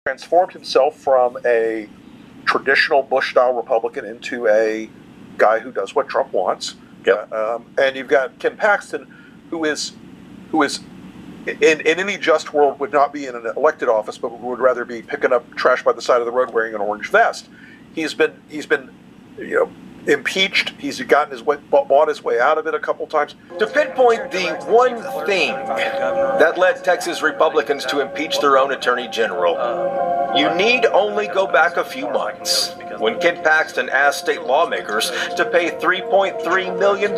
transformed himself from a traditional Bush-style Republican into a guy who does what Trump wants. Yep. And you've got Ken Paxton, who is in any just world would not be in an elected office, but would rather be picking up trash by the side of the road wearing an orange vest. He's been impeached. He's gotten his way, bought his way out of it a couple times. To pinpoint the one thing that led Texas Republicans to impeach their own attorney general, you need only go back a few months when Ken Paxton asked state lawmakers to pay $3.3 million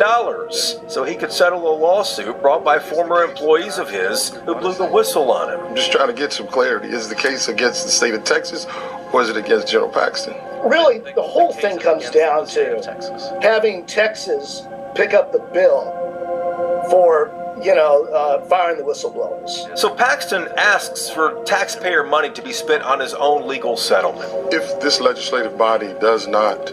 so he could settle a lawsuit brought by former employees of his who blew the whistle on him. I'm just trying to get some clarity. Is the case against the state of Texas, or is it against General Paxton? Really, the whole thing comes down to having Texas pick up the bill for, firing the whistleblowers. So Paxton asks for taxpayer money to be spent on his own legal settlement. If this legislative body does not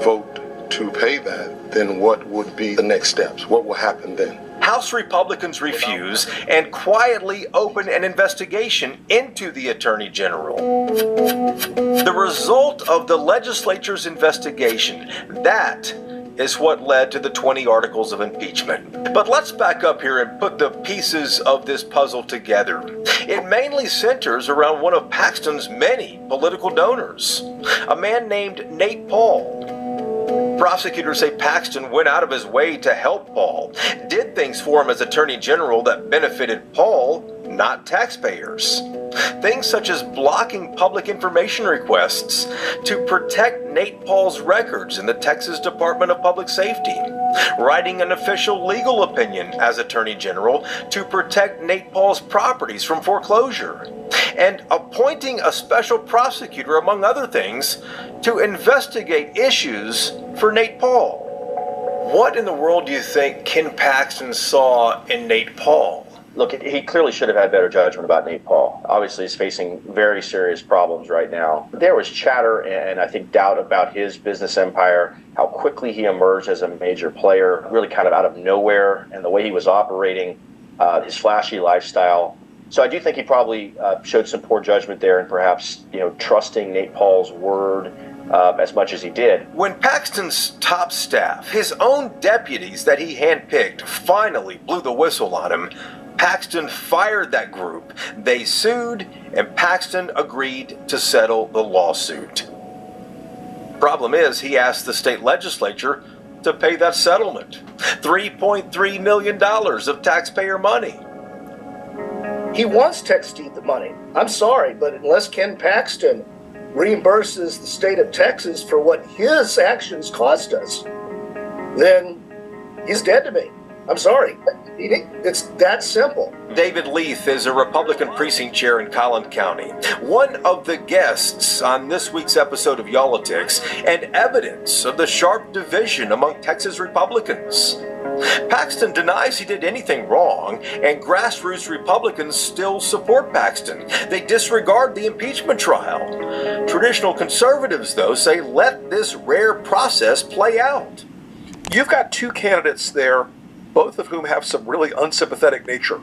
vote to pay that, then what would be the next steps? What will happen then? House Republicans refuse and quietly open an investigation into the Attorney General. The result of the legislature's investigation, that is what led to the 20 articles of impeachment. But let's back up here and put the pieces of this puzzle together. It mainly centers around one of Paxton's many political donors, a man named Nate Paul. Prosecutors say Paxton went out of his way to help Paul, did things for him as Attorney General that benefited Paul, not taxpayers. Things such as blocking public information requests to protect Nate Paul's records in the Texas Department of Public Safety, writing an official legal opinion as Attorney General to protect Nate Paul's properties from foreclosure, and appointing a special prosecutor, among other things, to investigate issues for Nate Paul. What in the world do you think Ken Paxton saw in Nate Paul? Look, he clearly should have had better judgment about Nate Paul. Obviously, he's facing very serious problems right now. There was chatter and I think doubt about his business empire, how quickly he emerged as a major player, really kind of out of nowhere, and the way he was operating, his flashy lifestyle. So I do think he probably showed some poor judgment there and perhaps, trusting Nate Paul's word as much as he did. When Paxton's top staff, his own deputies that he handpicked, finally blew the whistle on him, Paxton fired that group. They sued, and Paxton agreed to settle the lawsuit. Problem is, he asked the state legislature to pay that settlement. $3.3 million of taxpayer money. He wants Texas to eat the money. I'm sorry, but unless Ken Paxton reimburses the state of Texas for what his actions cost us, then he's dead to me. I'm sorry. It's that simple. David Leith is a Republican precinct chair in Collin County, one of the guests on this week's episode of Y'all-itics, and evidence of the sharp division among Texas Republicans. Paxton denies he did anything wrong, and grassroots Republicans still support Paxton. They disregard the impeachment trial. Traditional conservatives, though, say let this rare process play out. You've got two candidates there, both of whom have some really unsympathetic nature.